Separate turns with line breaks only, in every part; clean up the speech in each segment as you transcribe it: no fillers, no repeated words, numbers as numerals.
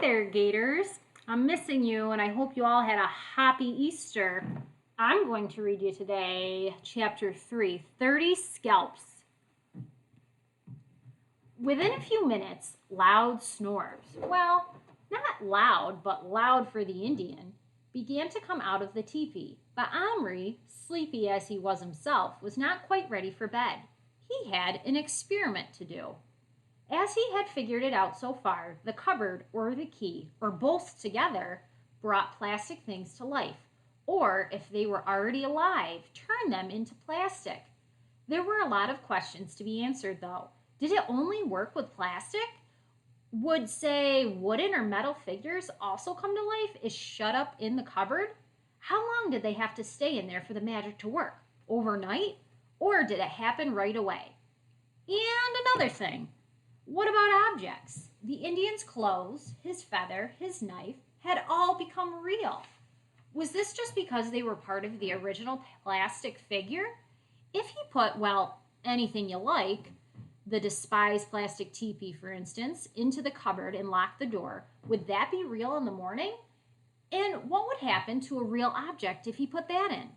there, Gators. I'm missing you, and I hope you all had a happy Easter. I'm going to read you today chapter 3, 30 Scalps. Within a few minutes, loud snores, well, not loud, but loud for the Indian, began to come out of the teepee. But Omri, sleepy as he was himself, was not quite ready for bed. He had an experiment to do. As he had figured it out so far, the cupboard or the key, or both together, brought plastic things to life. Or, if they were already alive, turned them into plastic. There were a lot of questions to be answered, though. Did it only work with plastic? Would, say, wooden or metal figures also come to life if shut up in the cupboard? How long did they have to stay in there for the magic to work? Overnight? Or did it happen right away? And another thing. What about objects? The Indian's clothes, his feather, his knife had all become real. Was this just because they were part of the original plastic figure? If he put, well, anything you like, the despised plastic teepee, for instance, into the cupboard and locked the door, would that be real in the morning? And what would happen to a real object if he put that in?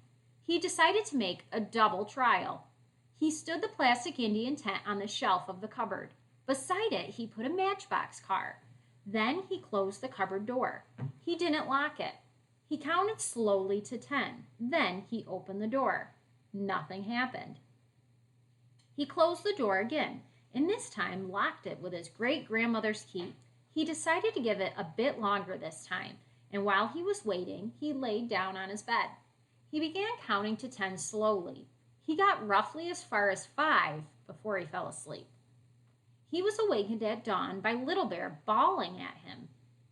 He decided to make a double trial. He stood the plastic Indian tent on the shelf of the cupboard. Beside it, he put a matchbox car. Then he closed the cupboard door. He didn't lock it. He counted slowly to 10. Then he opened the door. Nothing happened. He closed the door again, and this time locked it with his great-grandmother's key. He decided to give it a bit longer this time, and while he was waiting, he laid down on his bed. He began counting to 10 slowly. He got roughly as far as 5 before he fell asleep. He was awakened at dawn by Little Bear bawling at him.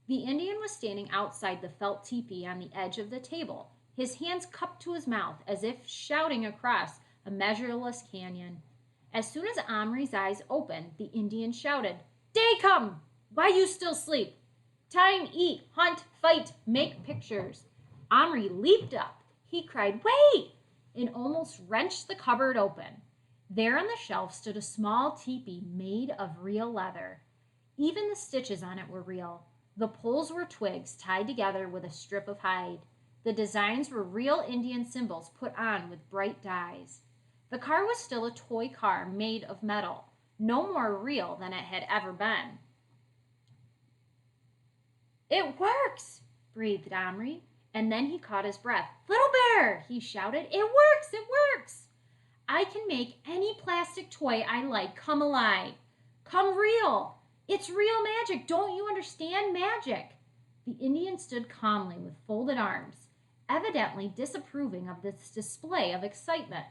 The Indian was standing outside the felt teepee on the edge of the table, his hands cupped to his mouth as if shouting across a measureless canyon. As soon as Omri's eyes opened, the Indian shouted, "Day come! Why you still sleep? Time eat, hunt, fight, make pictures." Omri leaped up. He cried, "Wait!" and almost wrenched the cupboard open. There on the shelf stood a small teepee made of real leather. Even the stitches on it were real. The poles were twigs tied together with a strip of hide. The designs were real Indian symbols put on with bright dyes. The car was still a toy car made of metal, no more real than it had ever been. "It works!" breathed Omri, and then he caught his breath. "Little Bear!" he shouted. "It works! It works! I can make any plastic toy I like come alive, come real. It's real magic. Don't you understand magic?" The Indian stood calmly with folded arms, evidently disapproving of this display of excitement.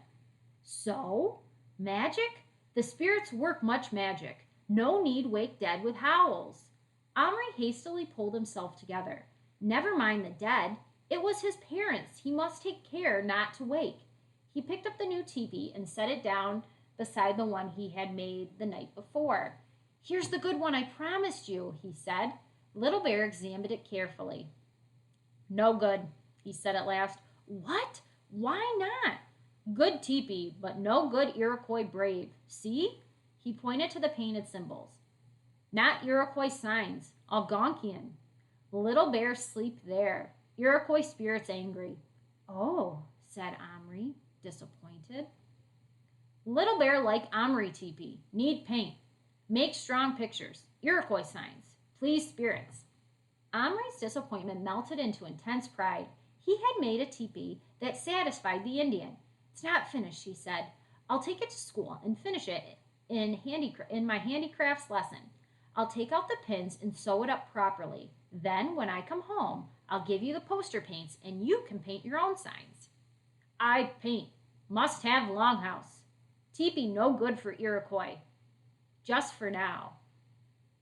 "So? Magic? The spirits work much magic. No need wake dead with howls." Omri hastily pulled himself together. Never mind the dead. It was his parents. He must take care not to wake. He picked up the new teepee and set it down beside the one he had made the night before. "Here's the good one I promised you," he said. Little Bear examined it carefully. "No good," he said at last. "What? Why not?" "Good teepee, but no good Iroquois brave. See?" He pointed to the painted symbols. "Not Iroquois signs, Algonquian. Little Bear sleep there. Iroquois spirits angry." "Oh," said Omri, disappointed. "Little Bear like Omri teepee. Need paint. Make strong pictures. Iroquois signs. Please spirits." Omri's disappointment melted into intense pride. He had made a teepee that satisfied the Indian. "It's not finished," he said. "I'll take it to school and finish it in my handicrafts lesson. I'll take out the pins and sew it up properly. Then, when I come home, I'll give you the poster paints and you can paint your own signs." "I paint. Must have longhouse. Teepee no good for Iroquois. Just for now."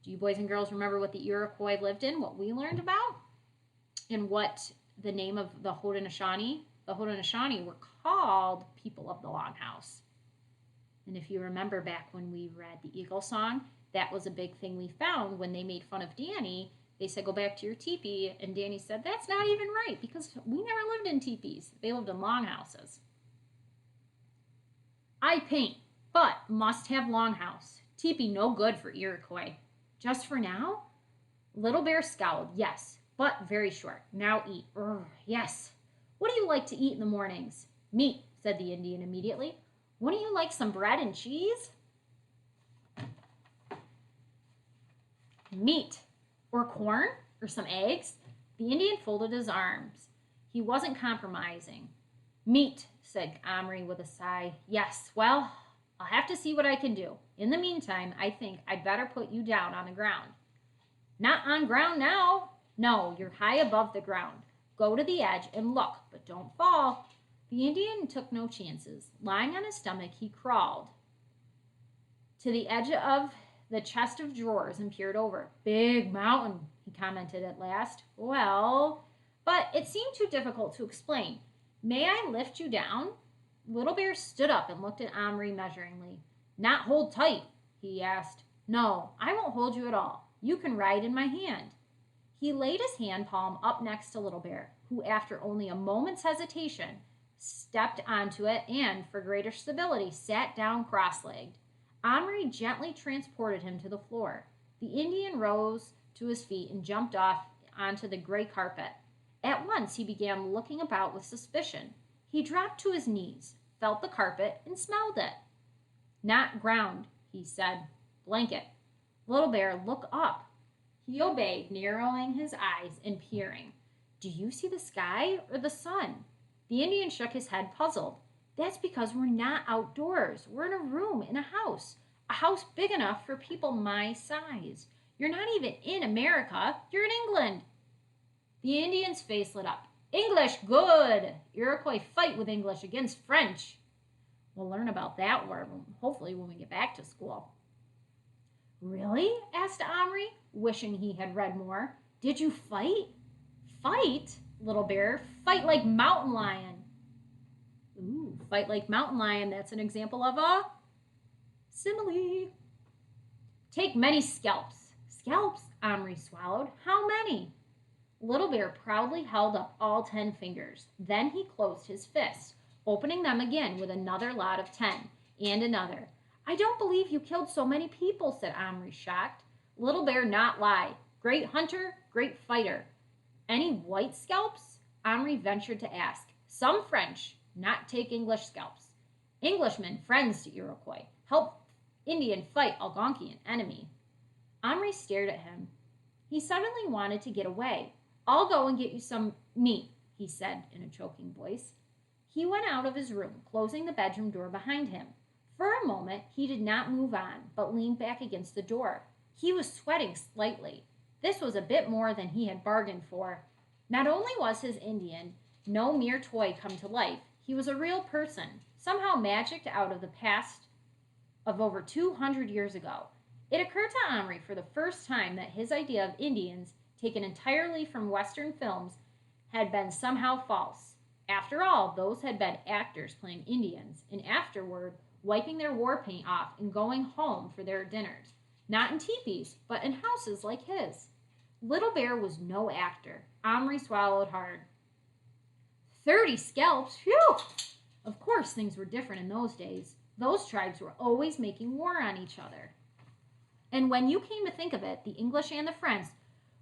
Do you boys and girls remember what the Iroquois lived in, what we learned about, and what the name of the Haudenosaunee? The Haudenosaunee were called people of the Longhouse. And if you remember back when we read the Eagle Song, that was a big thing we found when they made fun of Danny. They said, "Go back to your teepee," and Danny said, "That's not even right because we never lived in teepees. They lived in longhouses." "I paint, but must have longhouse. Teepee no good for Iroquois. Just for now?" Little Bear scowled. Yes, but very short. Now eat. Yes. What do you like to eat in the mornings? Meat, said the Indian immediately. Wouldn't you like some bread and cheese? Meat. Or corn? Or some eggs? The Indian folded his arms. He wasn't compromising. Meat, said Omri with a sigh. Yes, well, I'll have to see what I can do. In the meantime, I think I'd better put you down on the ground. Not on ground now. No, you're high above the ground. Go to the edge and look, but don't fall. The Indian took no chances. Lying on his stomach, he crawled to the edge of the chest of drawers and peered over. Big mountain, he commented at last. Well, but it seemed too difficult to explain. May I lift you down? Little Bear stood up and looked at Omri measuringly. Not hold tight, he asked. No, I won't hold you at all. You can ride in my hand. He laid his hand palm up next to Little Bear, who, after only a moment's hesitation, stepped onto it and, for greater stability, sat down cross-legged. Omri gently transported him to the floor. The Indian rose to his feet and jumped off onto the gray carpet. At once he began looking about with suspicion. He dropped to his knees, felt the carpet, and smelled it. Not ground, he said. Blanket. Little Bear, look up. He obeyed, narrowing his eyes and peering. Do you see the sky or the sun? The Indian shook his head, puzzled. That's because we're not outdoors. We're in a room in a house big enough for people my size. You're not even in America. You're in England. The Indian's face lit up. English, good. Iroquois fight with English against French. We'll learn about that word, hopefully, when we get back to school. Really? Asked Omri, wishing he had read more. Did you fight? Fight? Little Bear. Fight like mountain lion. Ooh, fight like mountain lion. That's an example of a simile. Take many scalps. Scalps? Omri swallowed. How many? Little Bear proudly held up all 10 fingers. Then he closed his fists, opening them again with another lot of 10, and another. I don't believe you killed so many people, said Omri, shocked. Little Bear not lie. Great hunter, great fighter. Any white scalps? Omri ventured to ask. Some French, not take English scalps. Englishmen, friends to Iroquois. Help Indian fight Algonquian enemy. Omri stared at him. He suddenly wanted to get away. I'll go and get you some meat, he said in a choking voice. He went out of his room, closing the bedroom door behind him. For a moment, he did not move on, but leaned back against the door. He was sweating slightly. This was a bit more than he had bargained for. Not only was his Indian no mere toy come to life, he was a real person, somehow magicked out of the past of over 200 years ago. It occurred to Omri for the first time that his idea of Indians, taken entirely from Western films, had been somehow false. After all, those had been actors playing Indians, and afterward wiping their war paint off and going home for their dinners. Not in teepees, but in houses like his. Little Bear was no actor. Omri swallowed hard. 30 scalps? Phew! Of course, things were different in those days. Those tribes were always making war on each other. And when you came to think of it, the English and the French,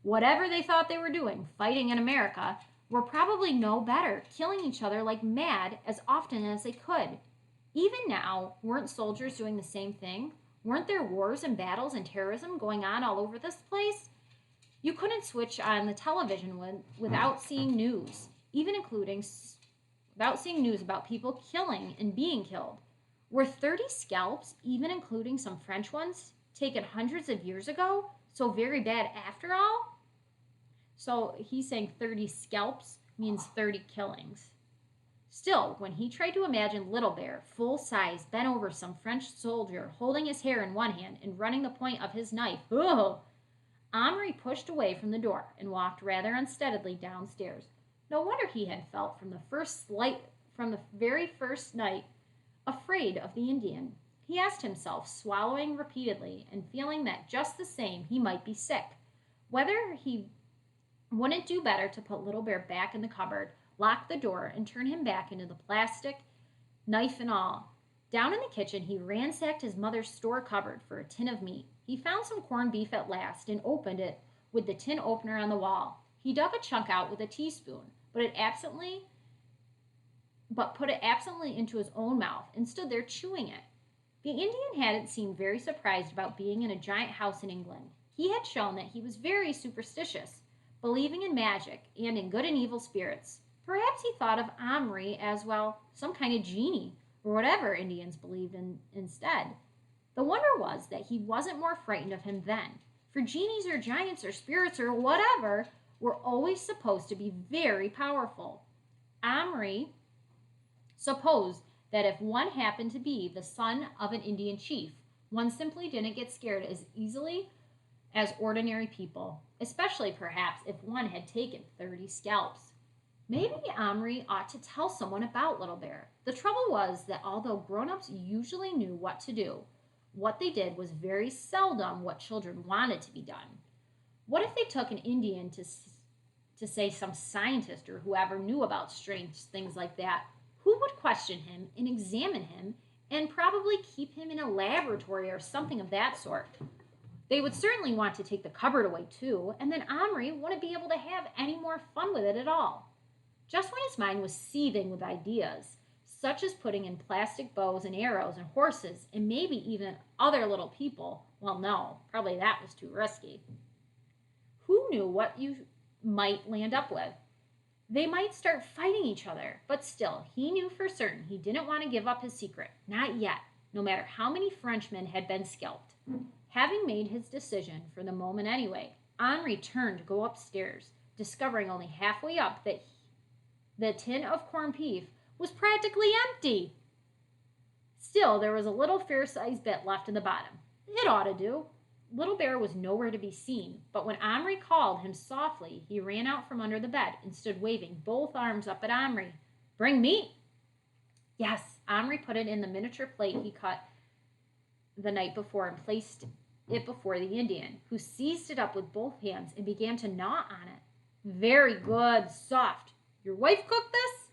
whatever they thought they were doing, fighting in America, were probably no better, killing each other like mad as often as they could. Even now, weren't soldiers doing the same thing? Weren't there wars and battles and terrorism going on all over this place? You couldn't switch on the television without seeing news, even including without seeing news about people killing and being killed. Were 30 scalps, even including some French ones, taken hundreds of years ago, so very bad after all? So he's saying 30 scalps means 30 killings. Still, when he tried to imagine Little Bear, full size, bent over some French soldier, holding his hair in one hand and running the point of his knife, Omri pushed away from the door and walked rather unsteadily downstairs. No wonder he had felt from the very first night afraid of the Indian. He asked himself, swallowing repeatedly and feeling that just the same he might be sick, whether he wouldn't do better to put Little Bear back in the cupboard, lock the door, and turn him back into the plastic, knife and all. Down in the kitchen, he ransacked his mother's store cupboard for a tin of meat. He found some corned beef at last and opened it with the tin opener on the wall. He dug a chunk out with a teaspoon, but put it absently into his own mouth and stood there chewing it. The Indian hadn't seemed very surprised about being in a giant house in England. He had shown that he was very superstitious, believing in magic and in good and evil spirits. Perhaps he thought of Omri as, well, some kind of genie, or whatever Indians believed in instead. The wonder was that he wasn't more frightened of him then, for genies or giants or spirits or whatever were always supposed to be very powerful. Omri supposed that if one happened to be the son of an Indian chief, one simply didn't get scared as easily as ordinary people, especially perhaps if one had taken 30 scalps. Maybe Omri ought to tell someone about Little Bear. The trouble was that although grown-ups usually knew what to do, what they did was very seldom what children wanted to be done. What if they took an Indian to say some scientist or whoever knew about strange things like that? Who would question him and examine him and probably keep him in a laboratory or something of that sort? They would certainly want to take the cupboard away too, and then Omri wouldn't be able to have any more fun with it at all. Just when his mind was seething with ideas, such as putting in plastic bows and arrows and horses and maybe even other little people, well, no, probably that was too risky. Who knew what you might land up with? They might start fighting each other, but still, he knew for certain he didn't want to give up his secret, not yet, no matter how many Frenchmen had been scalped. Having made his decision for the moment anyway, Henri turned to go upstairs, discovering only halfway up that the tin of corned beef was practically empty. Still, there was a little fair-sized bit left in the bottom. It ought to do. Little Bear was nowhere to be seen, but when Omri called him softly, he ran out from under the bed and stood waving both arms up at Omri. "Bring meat?" Yes, Omri put it in the miniature plate he cut the night before and placed it before the Indian, who seized it up with both hands and began to gnaw on it. "Very good, soft. Your wife cooked this?"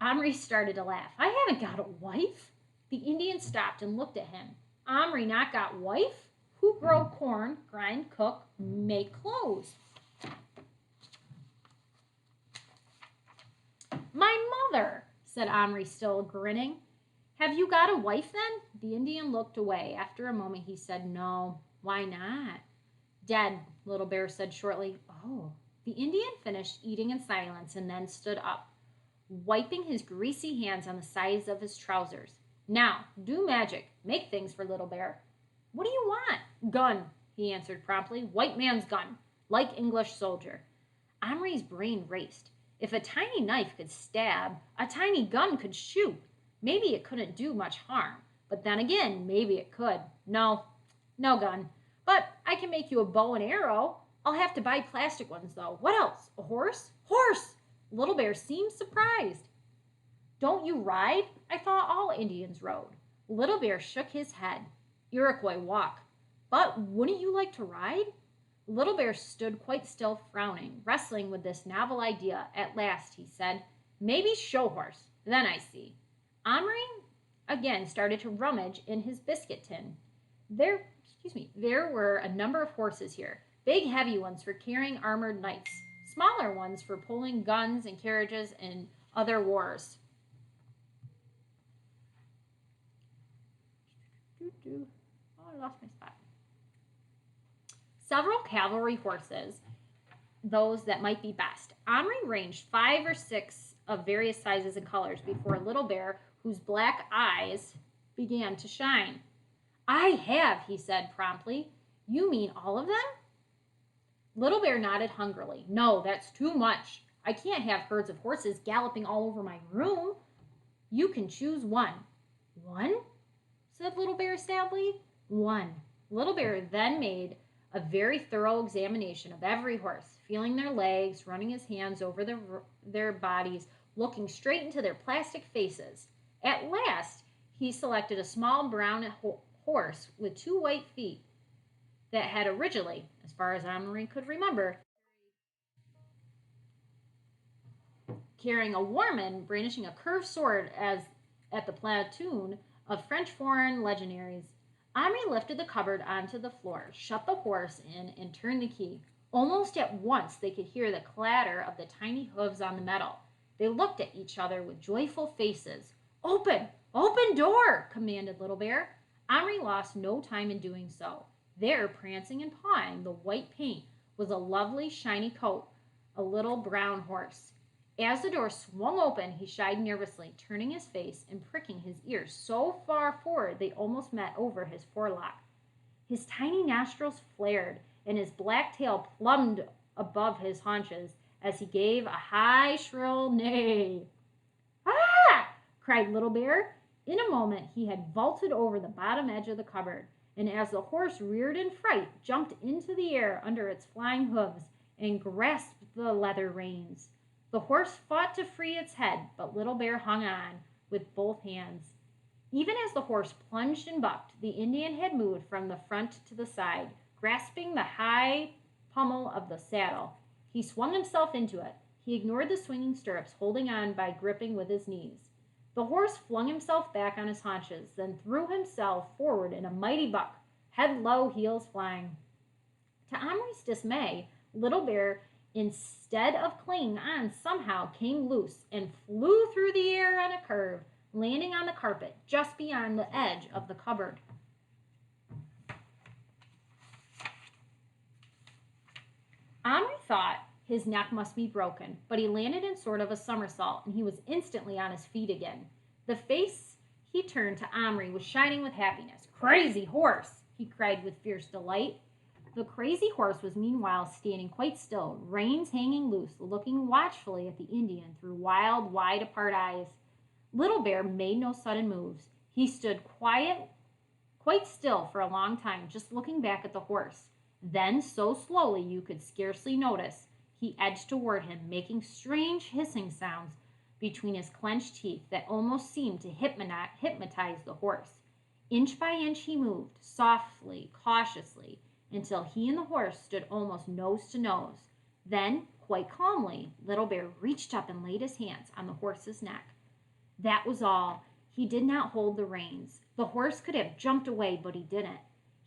Omri started to laugh. "I haven't got a wife." The Indian stopped and looked at him. "Omri not got wife? Who grow corn, grind, cook, make clothes?" "My mother," said Omri, still grinning. "Have you got a wife then?" The Indian looked away. After a moment he said, "No." "Why not?" "Dead," Little Bear said shortly. "Oh." The Indian finished eating in silence and then stood up, wiping his greasy hands on the sides of his trousers. "Now, do magic. Make things for Little Bear." "What do you want?" "Gun," he answered promptly. "White man's gun. Like English soldier." Omri's brain raced. If a tiny knife could stab, a tiny gun could shoot. Maybe it couldn't do much harm. But then again, maybe it could. No gun. "But I can make you a bow and arrow. I'll have to buy plastic ones, though. What else? A horse?" "Horse!" Little Bear seemed surprised. "Don't you ride? I thought all Indians rode." Little Bear shook his head. "Iroquois walk. But wouldn't you like to ride?" Little Bear stood quite still, frowning, wrestling with this novel idea. At last he said, "Maybe show horse. Then I see." Omri again started to rummage in his biscuit tin. There were a number of horses here. Big, heavy ones for carrying armored knights. Smaller ones for pulling guns and carriages and other wars. Oh, I lost my spot. Several cavalry horses, those that might be best. Omri ranged 5 or 6 of various sizes and colors before Little Bear, whose black eyes began to shine. "I have," he said promptly. "You mean all of them?" Little Bear nodded hungrily. "No, that's too much. I can't have herds of horses galloping all over my room. You can choose one." "One?" said Little Bear sadly. "One." Little Bear then made a very thorough examination of every horse, feeling their legs, running his hands over their bodies, looking straight into their plastic faces. At last, he selected a small brown horse with 2 white feet that had originally, as far as Omri could remember, carrying a warman brandishing a curved sword as at the platoon of French foreign legionaries. Omri lifted the cupboard onto the floor, shut the horse in, and turned the key. Almost at once they could hear the clatter of the tiny hooves on the metal. They looked at each other with joyful faces. "Open! Open door!" commanded Little Bear. Omri lost no time in doing so. There, prancing and pawing the white paint, was a lovely shiny coat, a little brown horse. As the door swung open, he shied nervously, turning his face and pricking his ears so far forward they almost met over his forelock. His tiny nostrils flared, and his black tail plumed above his haunches as he gave a high, shrill neigh. "Ah!" cried Little Bear. In a moment he had vaulted over the bottom edge of the cupboard, and as the horse reared in fright, jumped into the air under its flying hooves and grasped the leather reins. The horse fought to free its head, but Little Bear hung on with both hands. Even as the horse plunged and bucked, the Indian had moved from the front to the side, grasping the high pommel of the saddle. He swung himself into it. He ignored the swinging stirrups, holding on by gripping with his knees. The horse flung himself back on his haunches, then threw himself forward in a mighty buck, head low, heels flying. To Omri's dismay, Little Bear, instead of clinging on, somehow came loose and flew through the air on a curve, landing on the carpet just beyond the edge of the cupboard. Omri thought his neck must be broken, but he landed in sort of a somersault, and he was instantly on his feet again. The face he turned to Omri was shining with happiness. "Crazy horse!" he cried with fierce delight. The crazy horse was meanwhile standing quite still, reins hanging loose, looking watchfully at the Indian through wild, wide-apart eyes. Little Bear made no sudden moves. He stood quite still for a long time, just looking back at the horse. Then, so slowly you could scarcely notice, he edged toward him, making strange hissing sounds between his clenched teeth that almost seemed to hypnotize the horse. Inch by inch he moved, softly, cautiously, until he and the horse stood almost nose to nose. Then, quite calmly, Little Bear reached up and laid his hands on the horse's neck. That was all. He did not hold the reins. The horse could have jumped away, but he didn't.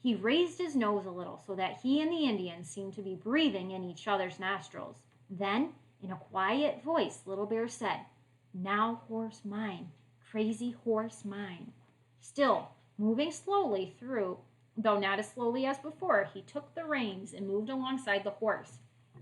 He raised his nose a little so that he and the Indian seemed to be breathing in each other's nostrils. Then, in a quiet voice, Little Bear said, "Now, horse mine, crazy horse mine." Still, moving slowly through, though not as slowly as before, he took the reins and moved alongside the horse.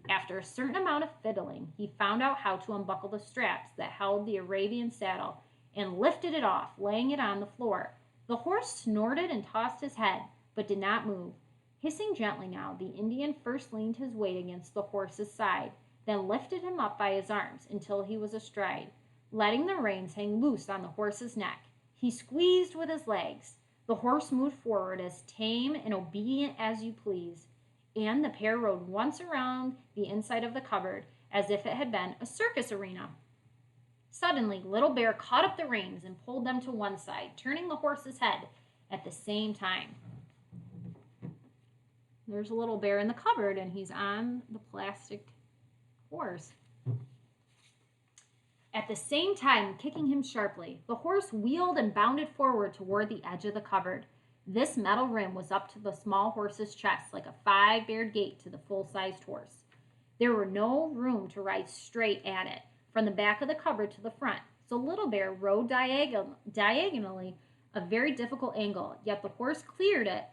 After a certain amount of fiddling, he found out how to unbuckle the straps that held the Arabian saddle and lifted it off, laying it on the floor. The horse snorted and tossed his head, but did not move. Hissing gently now, the Indian first leaned his weight against the horse's side, then lifted him up by his arms until he was astride. Letting the reins hang loose on the horse's neck, he squeezed with his legs. The horse moved forward as tame and obedient as you please, and the pair rode once around the inside of the cupboard as if it had been a circus arena. Suddenly, Little Bear caught up the reins and pulled them to one side, turning the horse's head at the same time. There's a Little Bear in the cupboard, and he's on the plastic horse. At the same time, kicking him sharply, the horse wheeled and bounded forward toward the edge of the cupboard. This metal rim was up to the small horse's chest, like a five-barred gate to the full-sized horse. There were no room to ride straight at it, from the back of the cupboard to the front, so Little Bear rode diagonally, a very difficult angle, yet the horse cleared it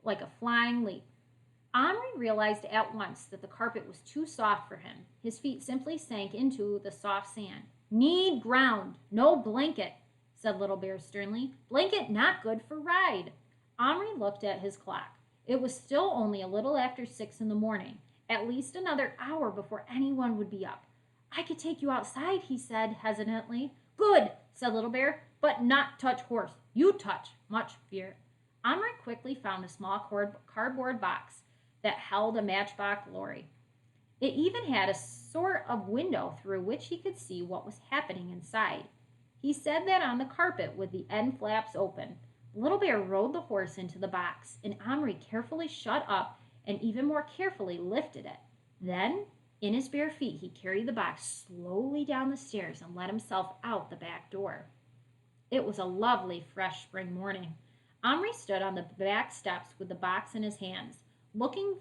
like a flying leap. Omri realized at once that the carpet was too soft for him. His feet simply sank into the soft sand. "Need ground, no blanket," said Little Bear sternly. "Blanket not good for ride." Omri looked at his clock. It was still only a little after 6 in the morning, at least another hour before anyone would be up. "I could take you outside," he said hesitantly. "Good," said Little Bear, "but not touch horse. You touch, much fear." Omri quickly found a small cardboard box that held a matchbox lorry. It even had a sort of window through which he could see what was happening inside. He set that on the carpet with the end flaps open. Little Bear rode the horse into the box, and Omri carefully shut up and even more carefully lifted it. Then, in his bare feet, he carried the box slowly down the stairs and let himself out the back door. It was a lovely, fresh spring morning. Omri stood on the back steps with the box in his hands, looking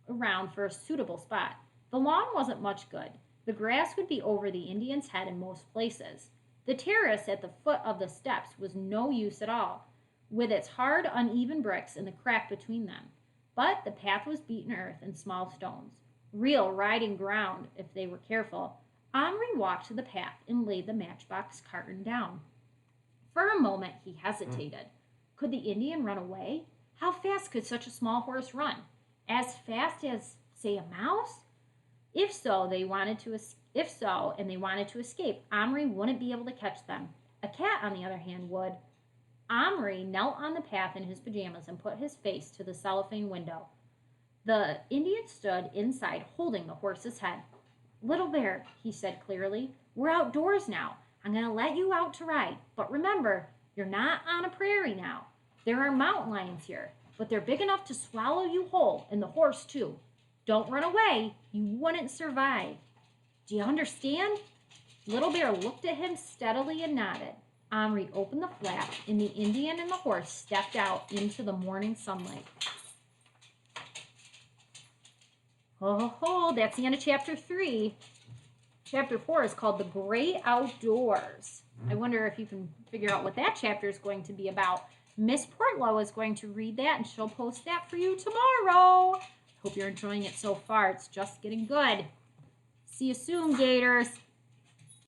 around for a suitable spot. The lawn wasn't much good. The grass would be over the Indian's head in most places. The terrace at the foot of the steps was no use at all, with its hard, uneven bricks and the crack between them. But the path was beaten earth and small stones. Real riding ground, if they were careful. Omri walked to the path and laid the matchbox carton down. For a moment he hesitated. Could the Indian run away? How fast could such a small horse run? As fast as, say, a mouse? If so, and they wanted to escape, Omri wouldn't be able to catch them. A cat, on the other hand, would. Omri knelt on the path in his pajamas and put his face to the cellophane window. The Indian stood inside, holding the horse's head. Little Bear, he said clearly, we're outdoors now. I'm going to let you out to ride. But remember, you're not on a prairie now. There are mountain lions here, but they're big enough to swallow you whole, and the horse too. Don't run away. You wouldn't survive. Do you understand? Little Bear looked at him steadily and nodded. Omri opened the flap, and the Indian and the horse stepped out into the morning sunlight. Oh, that's the end of chapter 3. Chapter 4 is called The Great Outdoors. I wonder if you can figure out what that chapter is going to be about. Miss Portlow is going to read that, and she'll post that for you tomorrow. Hope you're enjoying it so far. It's just getting good. See you soon, Gators.